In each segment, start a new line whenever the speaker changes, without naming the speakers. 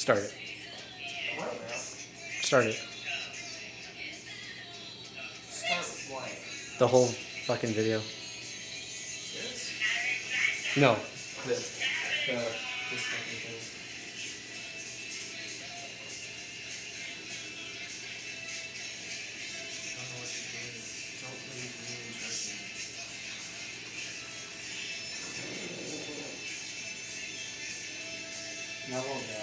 Start it. Start it.
Start what?
The whole fucking video.
This?
No.
This fucking thing. I don't know what you're doing. Don't leave me in person. That won't die.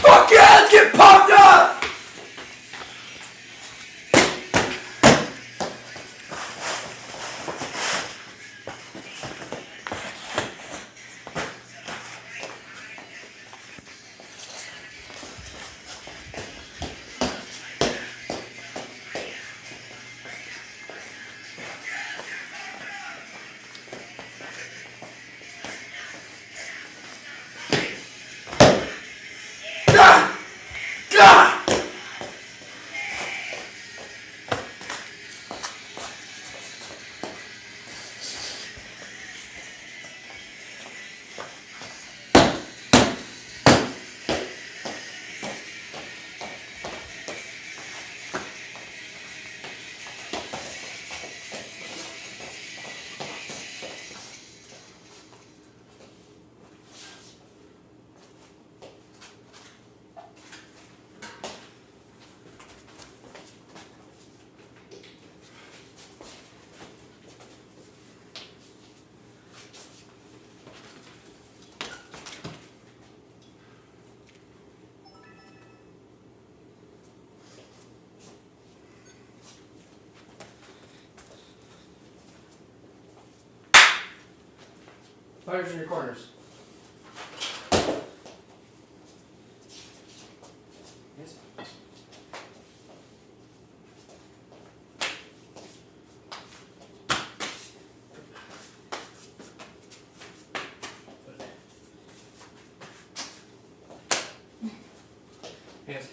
Fuck yeah, let's get pumped up! Fires in your corners. Yes. Yes.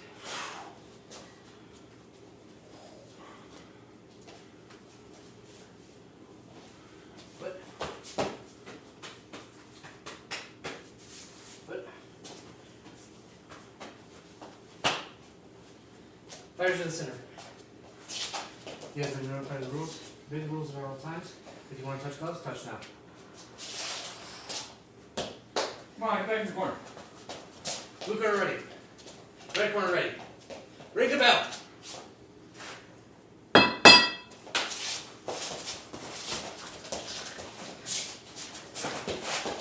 Fires to the center. You guys are notified of the rules. Big rules at all times. If you want to touch gloves, touch now.
Come on, get back in the corner.
Blue corner ready. Red corner ready. Ring the bell.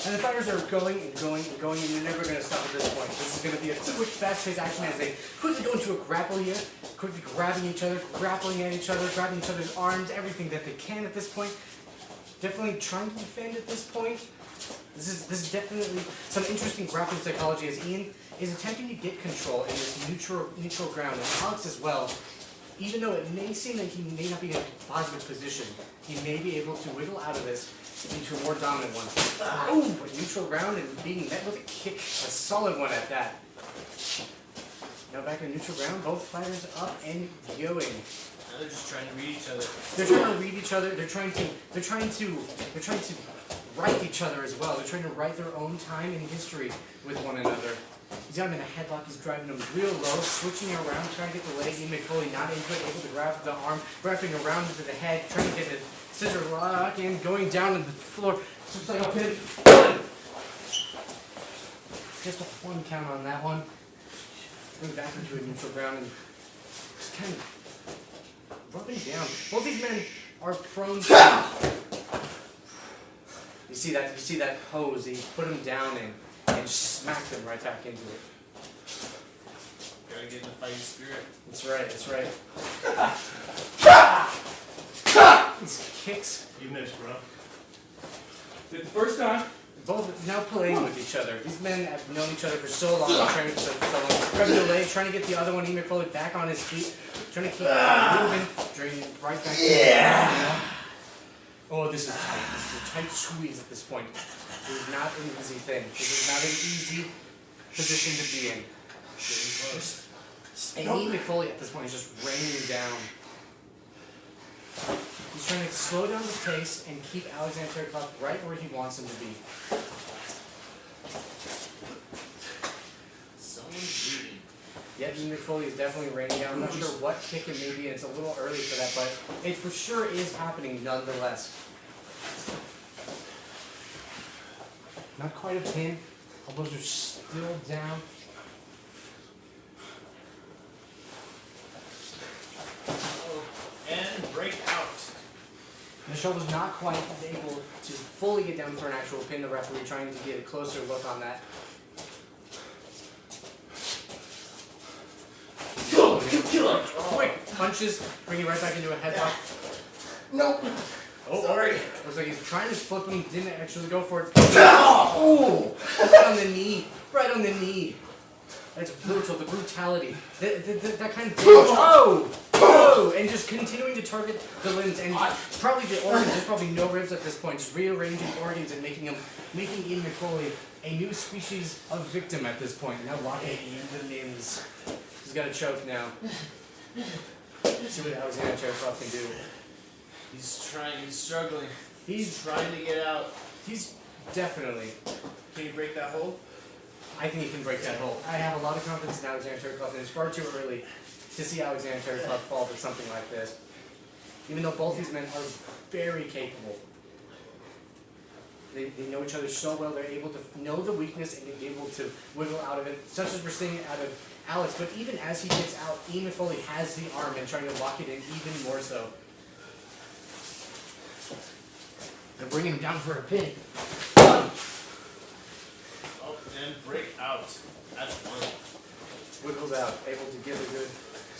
And the fighters are going and going and going, and you're never going to stop at this point. This is going to be a quick, fast-paced action as they quickly go into a grapple here, quickly grabbing each other, grappling at each other, grabbing each other's arms, everything that they can at this point. Definitely trying to defend at this point. This is definitely some interesting grappling psychology as Ean is attempting to get control in this neutral ground, and Alex as well. Even though it may seem that he may not be in a positive position, he may be able to wiggle out of this into a more dominant one. Oh, but neutral ground and being met with a kick, a solid one at that. Now back in neutral ground, both fighters up and going.
Now they're just trying to read each other.
They're trying to read each other. They're trying to write each other as well. They're trying to write their own time in history with one another. He's got him in a headlock. He's driving him real low, switching around, trying to get the leg. Ean McFoley not able to grab the arm, wrapping around into the head, trying to get the scissor lock in, going down to the floor. Looks like a pin. One. Just a 1 count on that one. Going back into a neutral ground and just kind of rubbing down. Both these men are prone to. You see that pose. He put him down in and smacked him right back into it.
Gotta get in the fighting spirit.
That's right. These kicks.
You missed, bro. Did the first time.
Both now playing with each other. These men have known each other for so long, training for so long. Grabbing the leg, trying to get the other one, Ean McFoley, back on his feet, trying to keep moving, draining right back. Yeah. Oh, this is tight. This is a tight squeeze at this point. This is not an easy thing. This is not an easy position to be in. And Ean McFoley at this point is just raining down. He's trying to slow down the pace and keep Alexander Terricloth right where he wants him to be.
Someone's reading.
Yet Ean McFoley is definitely raining down. I'm not sure what kick it may be, and it's a little early for that, but it for sure is happening nonetheless. Not quite a pin. Elbows are still down.
And break out.
Michelle was not quite able to fully get down for an actual pin. The referee trying to get a closer look on that. Quick punches, bring it right back into a headlock.
Nope.
Oh,
sorry.
Looks like he's trying to flip him, didn't actually go for it. Oh! Right on the knee. Right on the knee. That's brutal, the brutality. That kind of damage. Oh! Oh! And just continuing to target the limbs and probably the organs. There's probably no ribs at this point. Just rearranging organs and making Ean McFoley a new species of victim at this point. Now locking in the limbs. He's got a choke now. Let's see what Alexander Terricloth can do.
He's struggling. He's trying to get out.
He's definitely.
Can you break that hold?
I think he can break that hold. I have a lot of confidence in Alexander Terricloth, and it's far too early to see Alexander Terricloth fall to something like this. Even though both these men are very capable. They know each other so well, they're able to know the weakness and be able to wiggle out of it, such as we're seeing out of Alex. But even as he gets out, Ean McFoley has the arm and trying to lock it in even more so. They're bringing him down for a pin.
Oh, and break out. That's one.
Wiggles out, able to give a good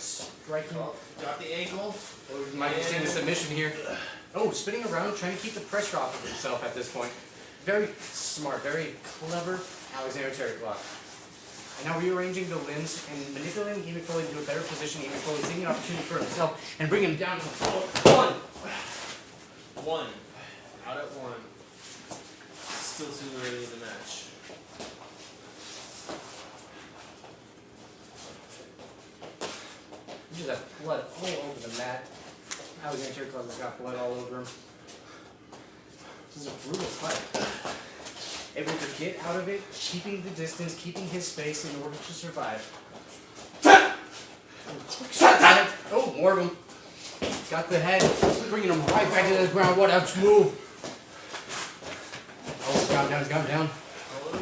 striking.
Oh, got the ankle.
Or you might be seeing a submission here. Oh, spinning around, trying to keep the pressure off of himself at this point. Very smart, very clever Alexander Terricloth. And now rearranging the limbs and manipulating Ean McFoley into a better position. Ean McFoley taking an opportunity for himself and bringing him down to the floor.
One. Out at one. Still too early in the match.
You just have blood all over the mat. Alexander Terricloth has got blood all over him. This is a brutal fight. Able to get out of it, keeping the distance, keeping his space in order to survive. Quick shot at it. Oh, more of them. Got the head, bringing him right back to the ground. What a move. got him down.
One,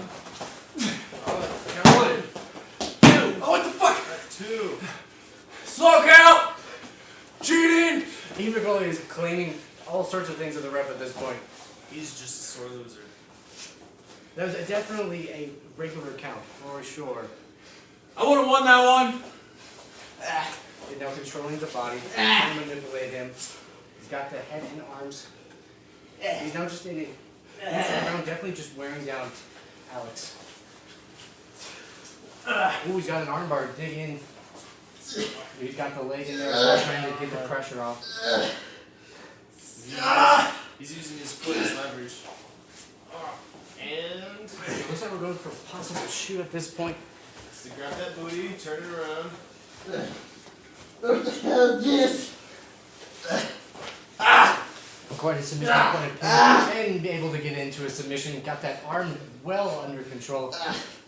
two.
Oh, what the fuck?
2.
Slow count! Cheating!
Ean McFoley is claiming all sorts of things of the ref at this point.
He's just a sore loser.
That was definitely a regular count, for sure.
I would have won that one.
He's now controlling the body, trying to manipulate him. He's got the head and arms. He's now just in it. Definitely just wearing down Alex. Ooh, he's got an armbar. Dig in. He's got the leg in there, trying to get the pressure off.
He's using his foot as leverage. And
Looks like we're going for a possible shoot at this point.
so grab that booty, turn it around.
What the hell is this?
Quite a submission, quite a pin, and able to get into a submission. Got that arm well under control.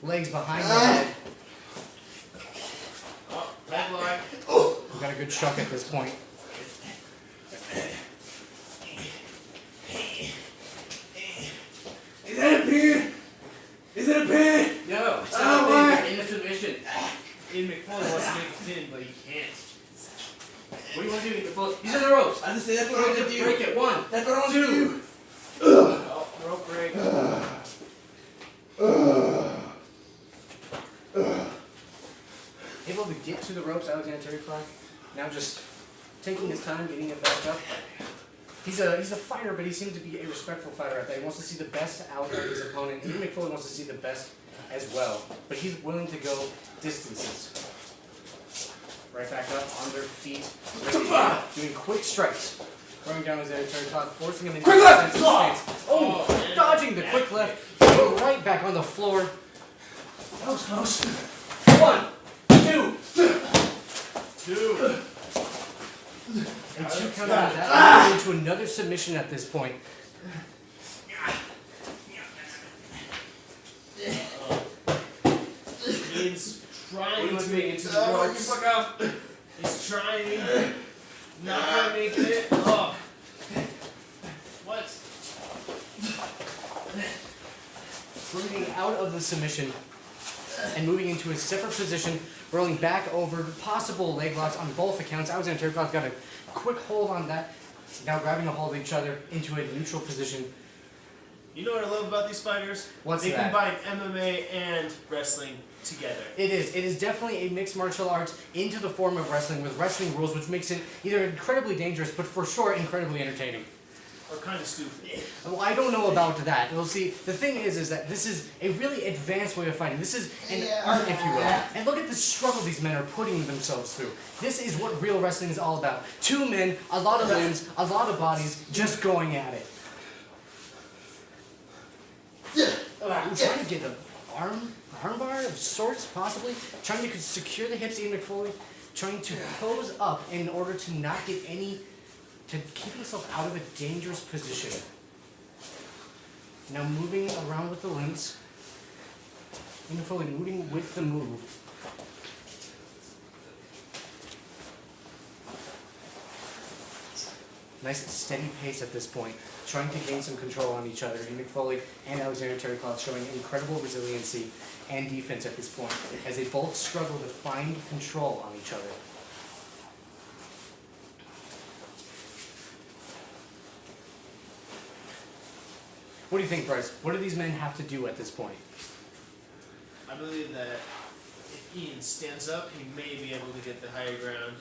Legs behind the head.
Oh, leg lock.
We've got a good chuck at this point.
Is that a pin? Is it a pin?
No, it's
Oh,
not
my.
in the submission.
Ean McFoley wants to make a pin, but he can't.
What do you want to do? Ean McFoley? He's in the ropes.
I just say that's what I want to do.
Break it. 1,
That's what I want to
2.
do.
Oh, rope break.
Able to get to the ropes, Alexander Terricloth. Now just taking his time, getting it back up. He's a fighter, but he seems to be a respectful fighter at that. He wants to see the best out of his opponent. Ean McFoley wants to see the best as well, but he's willing to go distances. Right back up on their feet, doing quick strikes. Throwing down his Terricloth, forcing him into
Quick left!
defensive stance. Oh,
Oh,
dodging the quick left, going right back on the floor.
That was close.
1, 2.
2.
And 2 count out of that, into another submission at this point.
He's trying to make it to the
You
ropes.
fuck off.
He's trying. Not quite making it. Oh. What?
Moving out of the submission and moving into a separate position, rolling back over possible leg locks on both accounts. Alexander Terricloth got a quick hold on that. Now grabbing a hold of each other into a neutral position.
You know what I love about these fighters?
What's
they
that?
combine MMA and wrestling together.
It is definitely a mixed martial arts into the form of wrestling with wrestling rules, which makes it either incredibly dangerous, but for sure incredibly entertaining.
Or kind of stupid.
Well, I don't know about that. We'll see. The thing is that this is a really advanced way of fighting. This is an art, if you will. And look at the struggle these men are putting themselves through. This is what real wrestling is all about. 2 men, a lot of limbs, a lot of bodies, just going at it. I'm trying to get an armbar of sorts, possibly. Trying to secure the hips, Ean McFoley. Trying to pose up in order to not get any... to keep himself out of a dangerous position. Now moving around with the limbs. Ean McFoley moving with the move. Nice steady pace at this point, trying to gain some control on each other. Ean McFoley and Alexander Terricloth showing incredible resiliency and defense at this point, as they both struggle to find control on each other. What do you think, Bryce? What do these men have to do at this point?
I believe that if Ian stands up, he may be able to get the higher ground.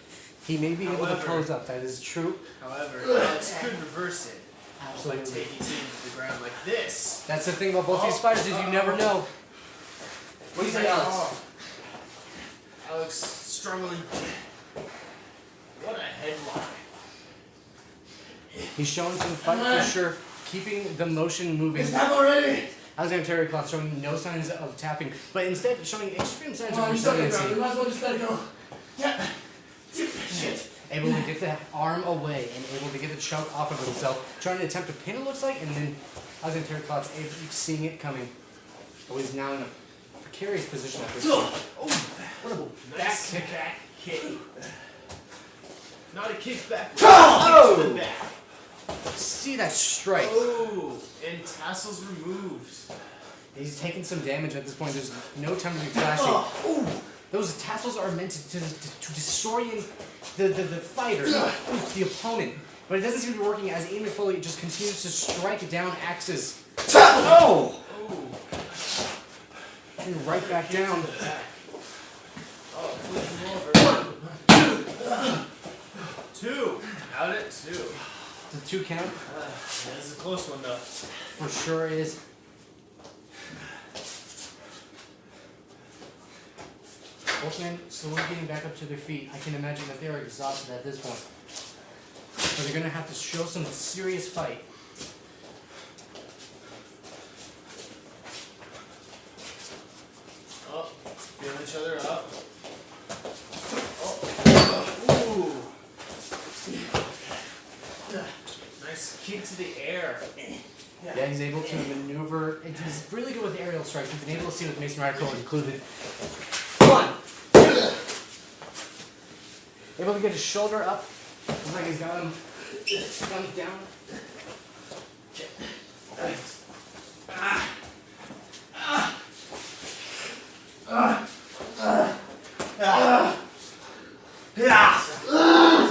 He may be able to
However-
close up, that is true.
However, Alex could reverse it by
Absolutely.
taking Ian to the ground like this.
That's the thing about both these fighters is you never know. What do you say, Alex?
Oh. Alex struggling. What a headlock.
He's showing some fight for sure, keeping the motion moving.
It's time already.
Alexander Terricloth showing no signs of tapping, but instead showing extreme signs
Come
of
on, you stuck it, bro.
resiliency.
You might as well just let it go. Yeah.
Shit. Able to get the arm away and able to get the choke off of himself. Trying to attempt a pin, it looks like, and then Alexander Terricloth's seeing it coming. Oh, he's now in a precarious position at this point. Oh, what a
Nice
back kick.
back kick. Not a kick back.
Oh!
To the back.
See that strike?
Oh, and tassels removed.
He's taking some damage at this point. There's no time to be flashing. Ooh, those tassels are meant to disorient the fighter, the opponent. But it doesn't seem to be working as Ean McFoley just continues to strike down axes. Oh! And right back down.
Oh, flipping over. Two. Out at two.
The 2 count.
This is a close one though.
For sure is. Both men slowly getting back up to their feet. I can imagine that they're exhausted at this point. But they're going to have to show some serious fight.
Oh, feeling each other up. Oh. Ooh. Nice kick to the air.
Yeah, he's able to maneuver. And he's really good with aerial strikes. We've been able to see with Mason Radical included. 1, 2. Able to get his shoulder up. Looks like he's got him down.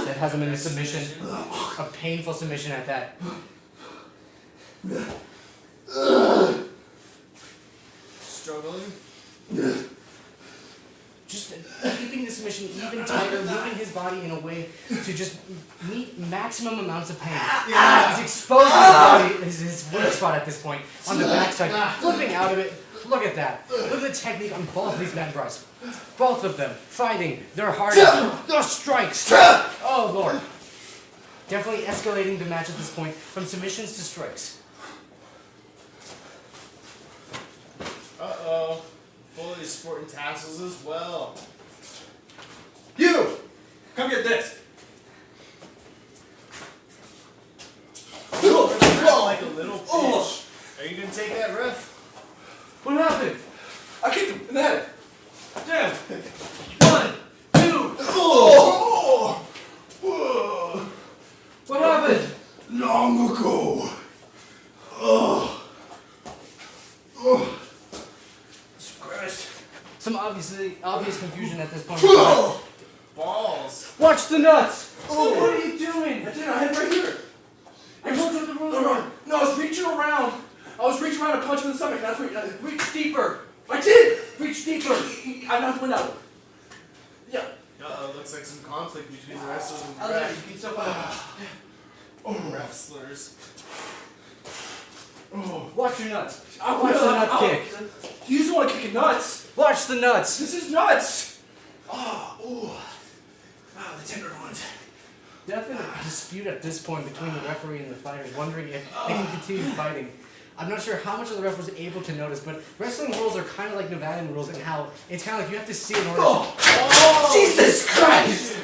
That has him in a submission. A painful submission at that.
Struggling.
Just keeping the submission even tighter, moving his body in a way to just meet maximum amounts of pain. He's exposing his body, his weak spot at this point, on the backside, flipping out of it. Look at that. Look at the technique on both of these men bros. Both of them fighting their hardest. Those strikes. Oh, Lord. Definitely escalating the match at this point from submissions to strikes.
Uh-oh. Foley's sporting tassels as well.
You! Come get this!
Like a little pitch. Are you gonna take that, ref?
What happened?
I kicked him in the head. Damn.
1, 2.
Oh!
What happened?
Long ago.
Some obvious confusion at this point.
Balls.
Watch the nuts! What are you doing?
I did. I had it right here.
I told you the rules.
No, I was reaching around. I was reaching around to punch him in the stomach. That's reach deeper. I did. Reach deeper. I knocked one out. Yeah.
Uh-oh, looks like some conflict between the wrestlers and the
I was
ref.
like, beat so
Wrestlers.
Watch your nuts.
I
Watch the nut kick.
You just want to kick nuts.
Watch the nuts.
This is nuts. Wow, the tenderloins.
Definite dispute at this point between the referee and the fighters, wondering if they can continue fighting. I'm not sure how much of the ref was able to notice, but wrestling rules are kind of like Nevadian rules in how it's kind of like you have to see in order to...
Jesus Christ!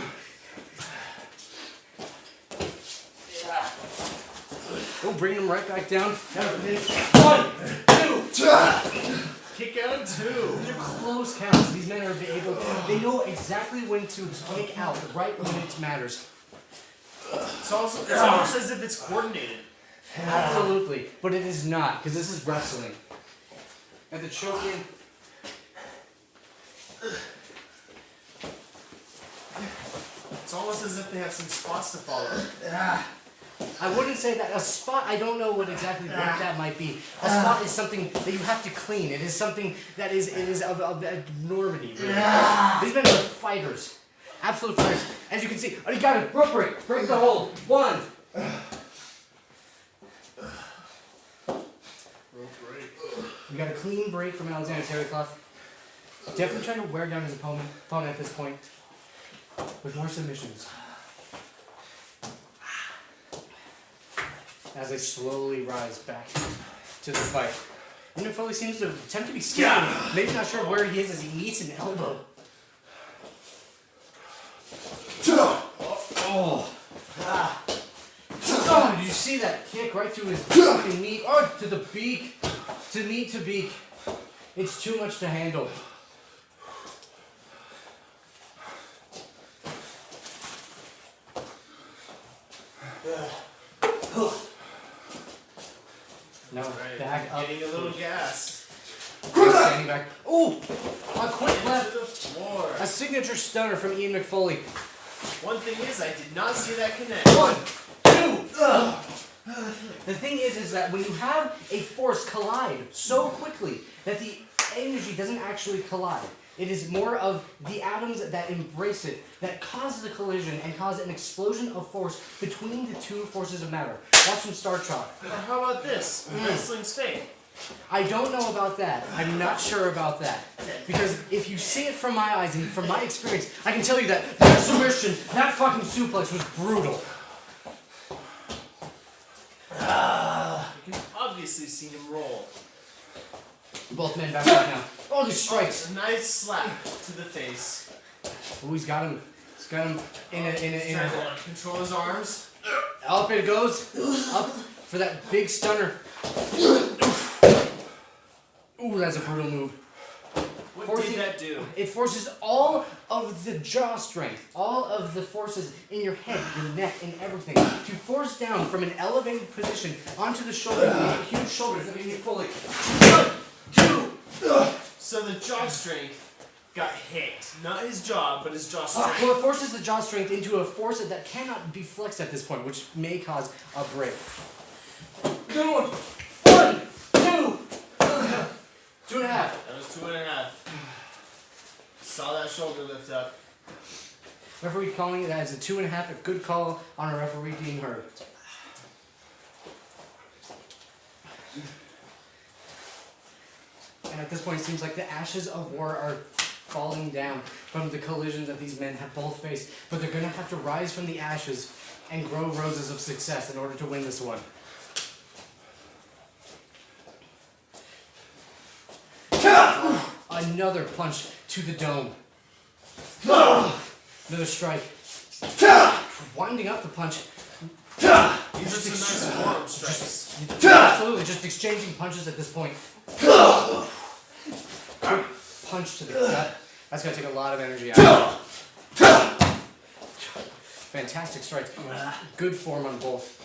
Oh, bring him right back down.
1, 2.
Kick out 2.
These are close counts. These men are able. They know exactly when to kick out, right when it matters.
It's almost as if it's coordinated.
Absolutely, but it is not, because this is wrestling. And the choke in.
It's almost as if they have some spots to follow.
I wouldn't say that. A spot, I don't know what exactly what that might be. A spot is something that you have to clean. It is something that is of abnormity. Really. These men are fighters. Absolute fighters. As you can see, oh, you got it. Rope break. Break the hold. 1.
Rope break.
We got a clean break from Alexander Terricloth. Definitely trying to wear down his opponent at this point with more submissions. As they slowly rise back to the fight. Ean McFoley seems to attempt to be scared. Maybe not sure where he is as he meets an elbow. Oh, did you see that kick right through his fucking knee? Oh, to the beak. To knee to beak. It's too much to handle.
getting a little gas.
Standing back. Ooh! A quick
To
left.
the floor.
A signature stunner from Ean McFoley.
One thing is, I did not see that connect.
1, 2. The thing is that when you have a force collide so quickly that the energy doesn't actually collide. It is more of the atoms that embrace it that causes a collision and cause an explosion of force between the two forces of matter. Watch some Star Trek.
Or how about this? Wrestling's fake.
I don't know about that. I'm not sure about that. Because if you see it from my eyes and from my experience, I can tell you that submission, that fucking suplex was brutal.
You can obviously see him roll.
Both men back up now. Oh, these strikes.
A nice slap to the face.
Oh, he's got him. He's got him in a.
Trying to control his arms.
Up it goes. Up for that big stunner. Ooh, that's a brutal move.
What did that do?
It forces all of the jaw strength, all of the forces in your head, your neck, and everything to force down from an elevated position onto the shoulder, the huge shoulders of Ean McFoley. 1, 2.
So the jaw strength got hit. Not his jaw, but his jaw strength.
Well, it forces the jaw strength into a force that cannot be flexed at this point, which may cause a break. Good one. 1, 2. 2.5.
That was 2.5. Saw that shoulder lift up.
Referee calling it as a 2.5, a good call on a referee being heard. And at this point, it seems like the ashes of war are falling down from the collisions that these men have both faced. But they're going to have to rise from the ashes and grow roses of success in order to win this one. Another punch to the dome. Another strike. Winding up the punch.
These are some nice forearm strikes.
Absolutely, just exchanging punches at this point. Punch to the gut. That's going to take a lot of energy out. Fantastic strikes. Good form on both.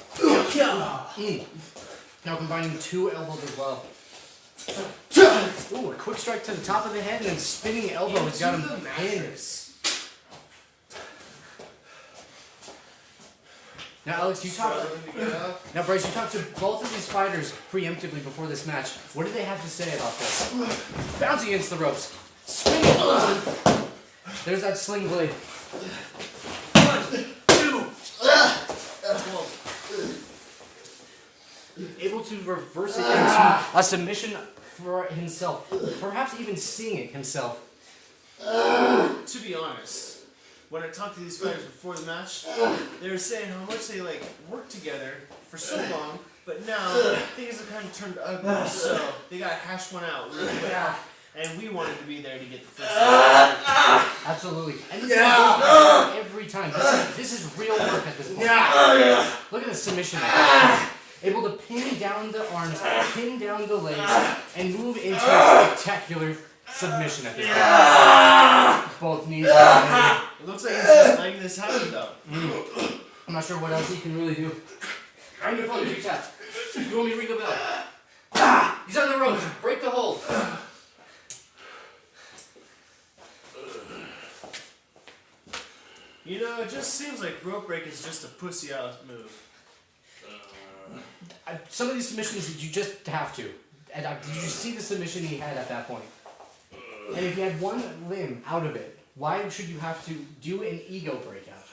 Now combining 2 elbows as well. Ooh, a quick strike to the top of the head and then spinning elbow has got him in. Now, Alex, you talked. Now, Bryce, you talked to both of these fighters preemptively before this match. What did they have to say about this? Bouncing against the ropes, spinning elbows. There's that sling blade. 1, 2. Able to reverse it into a submission for himself, perhaps even seeing it himself.
To be honest, when I talked to these fighters before the match, they were saying how much they worked together for so long, but now things have kind of turned ugly, so they got to hash one out really quick. And we wanted to be there to get the first.
Absolutely. And this is every time. This is real work at this point. Look at the submission. Able to pin down the arms, pin down the legs, and move into a spectacular submission at this point. Both knees are
It looks like he's just letting this happen though.
I'm not sure what else he can really do. I'm your phone, you tap. You want me to ring the bell? He's on the ropes. Break the hold.
You know, it just seems like rope break is just a pussy ass move.
Some of these submissions you just have to. And did you see the submission he had at that point? And if you had one limb out of it, why should you have to do an ego breakout?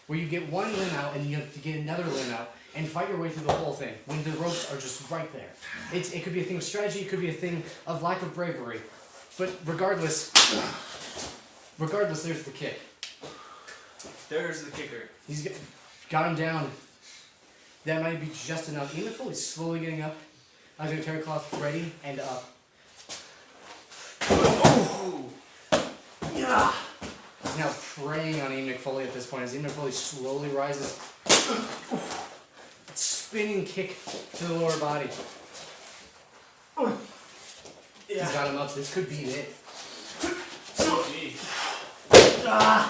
Where you get one limb out and you have to get another limb out and fight your way through the whole thing when the ropes are just right there. It could be a thing of strategy, it could be a thing of lack of bravery. But regardless, there's the kick.
There's the kicker.
He's got him down. That might be just enough. Ean McFoley's slowly getting up. Alexander Terricloth ready and up.
Oh!
Yeah. He's now preying on Ean McFoley at this point as Ean McFoley slowly rises. Spinning kick to the lower body. He's got him up. This could be it.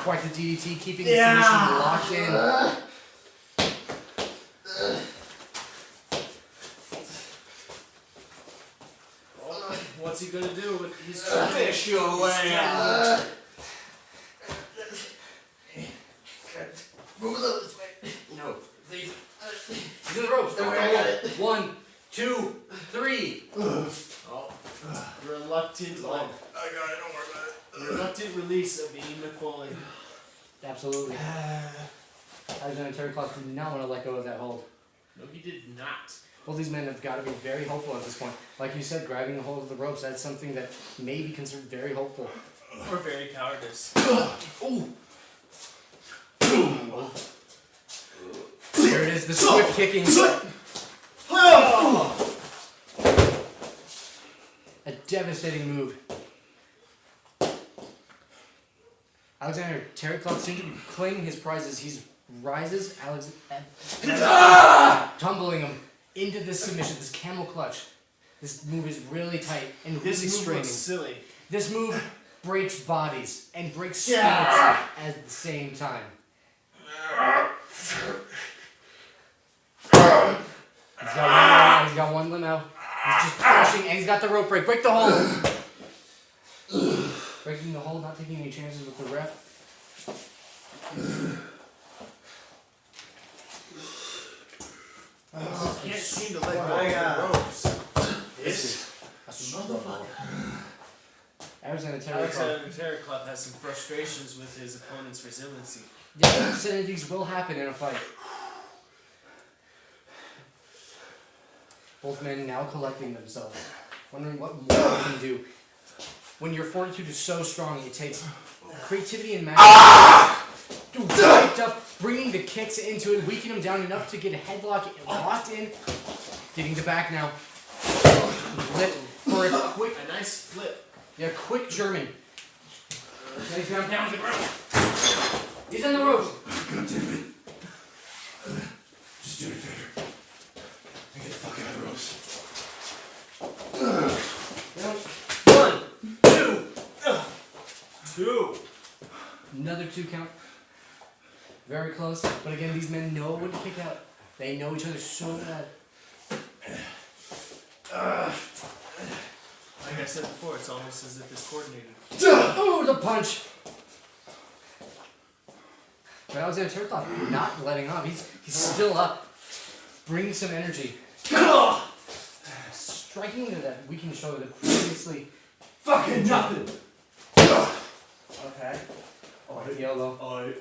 Quite the DDT, keeping the submission locked in.
he gonna do with his
Fish your way out.
Move those way.
No. These are the ropes.
Don't worry, I got it.
1, 2, 3.
oh, reluctant,
I got it, don't worry about it.
reluctant release of Ean McFoley.
Absolutely. Alexander Terricloth did not want to let go of that hold.
No, he did not.
Both these men have got to be very hopeful at this point. Like you said, grabbing a hold of the ropes, that's something that may be considered very hopeful.
Or very cowardice.
Ooh. There it is, the swift kicking. A devastating move. Alexander Terricloth seems to be claiming his prizes. He rises, tumbling him into this submission, this camel clutch. This move is really tight and really
This move
straining.
looks silly.
This move breaks bodies and breaks spirits at the same time. He's got one limb out. He's just pushing, and he's got the rope break. Break the hold. Breaking the hold, not taking any chances with the ref.
Can't seem to let go of
my
the
God.
ropes.
This is a struggle. Alexander Terricloth.
Alexander Terricloth has some frustrations with his opponent's resiliency.
Yeah, obscenities will happen in a fight. Both men now collecting themselves, wondering what more they can do. When your fortitude is so strong, it takes creativity and magic to wake up, bringing the kicks into it, weaken him down enough to get a headlock locked in, getting the back now. Flip for a quick,
A nice flip.
yeah, quick German. He's down to the ground. He's on the ropes.
God damn it. Just do me a favor. Get the fuck out of the ropes.
Two.
Another 2 count. Very close. But again, these men know when to kick out. They know each other so bad.
Like I said before, it's almost as if it's coordinated.
Oh, the punch! But Alexander Terricloth not letting up. He's still up. Bringing some energy. Striking into that weakened shoulder that previously...
Fucking nothing.
Okay. Oh, hit the elbow.
Oh,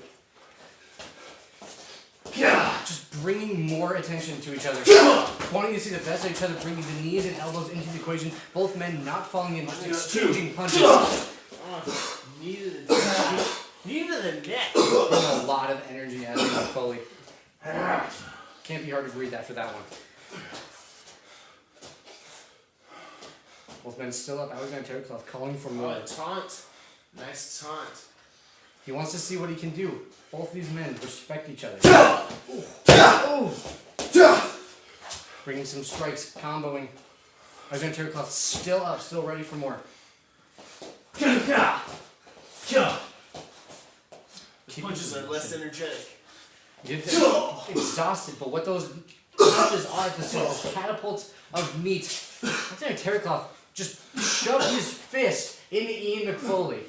Just bringing more attention to each other. Wanting to see the best of each other, bringing the knees and elbows into the equation. Both men not falling in, just exchanging punches.
Knee to the neck.
Bring a lot of energy out of Ean McFoley. Can't be hard to breathe after that one. Both men still up. Alexander Terricloth calling for more.
Oh, taunt. Nice taunt.
He wants to see what he can do. Both these men respect each other. Bringing some strikes, comboing. Alexander Terricloth still up, still ready for more.
The punches are less energetic.
Exhausted, but what those punches are at the those catapults of meat. Alexander Terricloth just shoved his fist into Ean McFoley.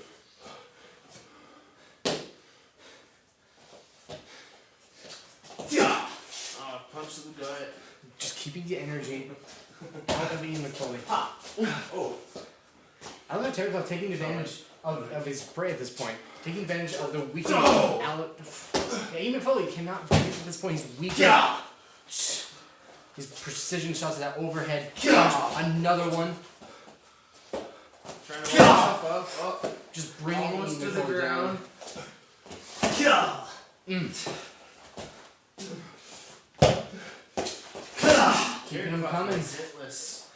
Punch to the gut.
Just keeping the energy out of Ean McFoley.
oh.
Alexander Terricloth taking advantage of his prey at this point. Taking advantage of the weakened Ean McFoley cannot break at this point. He's weakened. His precision shots at that overhead. Another one.
Trying to hold himself up.
Just bringing
Almost
Ean
to the
McFoley
ground.
Keeping him coming.
Relentless.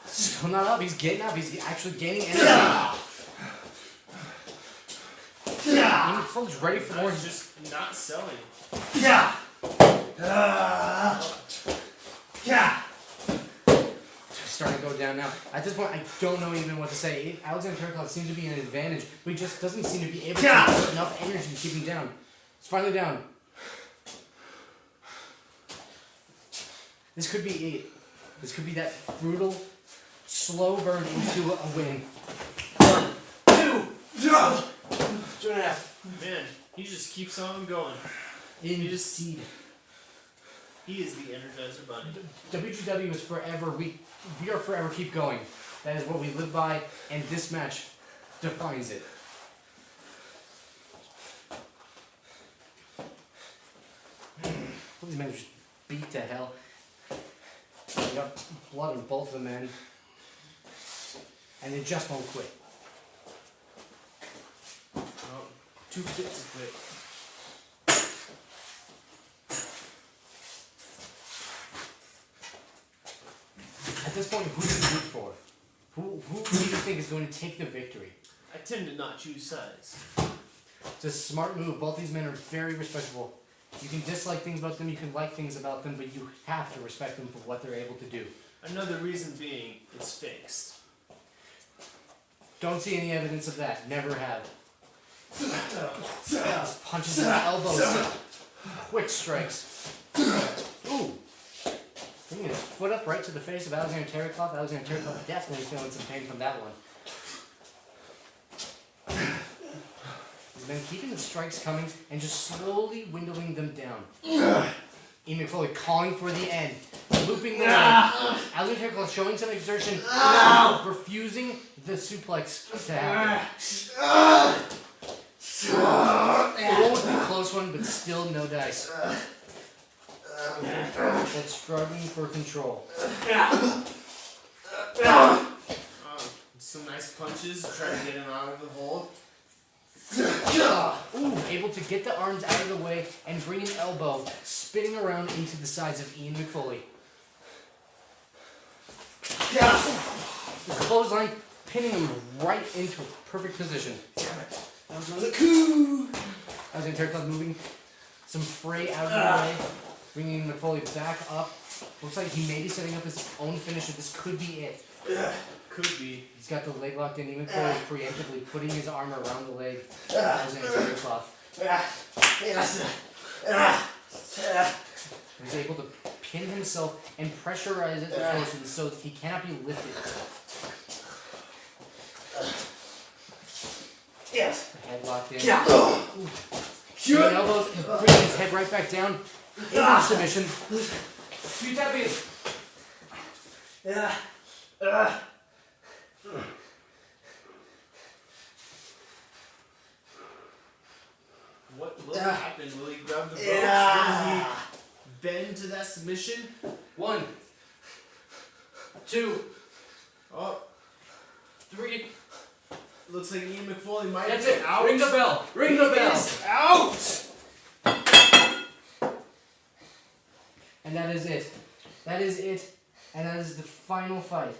Still not up. He's getting up. He's actually gaining energy. Ean McFoley's ready for more.
He's just not selling.
Starting to go down now. At this point, I don't know even what to say. Alexander Terricloth seems to be in an advantage, but he just doesn't seem to be able to put enough energy to keep him down. It's finally down. This could be it. This could be that brutal, slow burn into a win. 1, 2, 2.5.
Man, he just keeps on going.
Indeed.
He is the Energizer Bunny.
WGW is forever. We are forever keep going. That is what we live by, and this match defines it. These men are just beat to hell. They got blood on both of the men, and they just won't quit.
Oh, too fit to quit.
At this point, who do you root for? Who do you think is going to take the victory?
I tend to not choose sides.
It's a smart move. Both these men are very respectable. You can dislike things about them, you can like things about them, but you have to respect them for what they're able to do.
Another reason being, it's fixed.
Don't see any evidence of that. Never have. Just punches and elbows. Quick strikes. Ooh. Bringing his foot up right to the face of Alexander Terricloth. Alexander Terricloth definitely feeling some pain from that one. He's been keeping the strikes coming and just slowly windowing them down. Ean McFoley calling for the end. Looping the leg. Alexander Terricloth showing some exertion. Refusing the suplex to happen. It won't be a close one, but still no dice. That's struggling for control.
Some nice punches to try to get him out of the hold.
Ooh, able to get the arms out of the way and bring an elbow spinning around into the sides of Ean McFoley. The clothesline pinning him right into a perfect position.
That was another coup.
Alexander Terricloth moving some fray out of the way, bringing McFoley back up. Looks like he may be setting up his own finisher. This could be it.
Could be.
He's got the leg locked in. Ean McFoley preemptively putting his arm around the leg of Alexander Terricloth. He's able to pin himself and pressurize it forcibly so he cannot be lifted.
Yes.
Head locked in.
Shoot.
Elbows and bringing his head right back down into submission.
Few tappies.
What will happen? Will he grab the ropes? Will he bend to that submission?
1, 2,
Oh,
3.
looks like Ean McFoley might
That's
be
it.
out.
Ring the bell. Ring the bell.
He's out!
And that is it. That is it. And that is the final fight.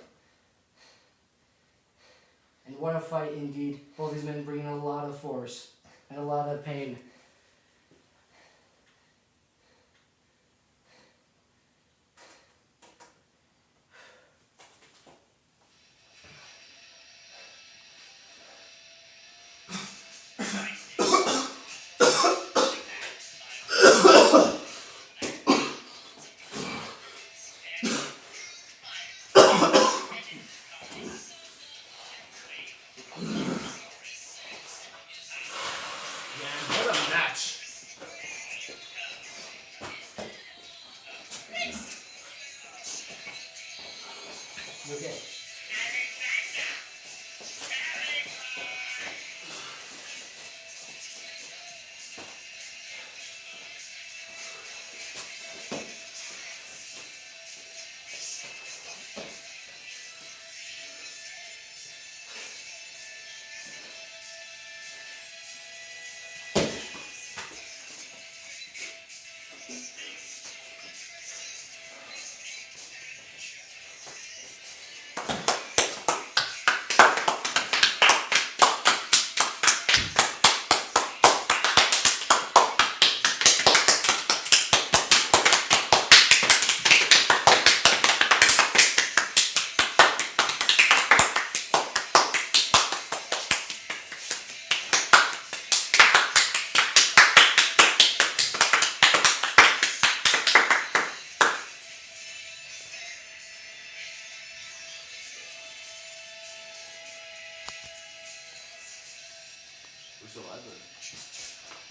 And what a fight indeed. Both these men bringing a lot of force and a lot of pain.
saliva.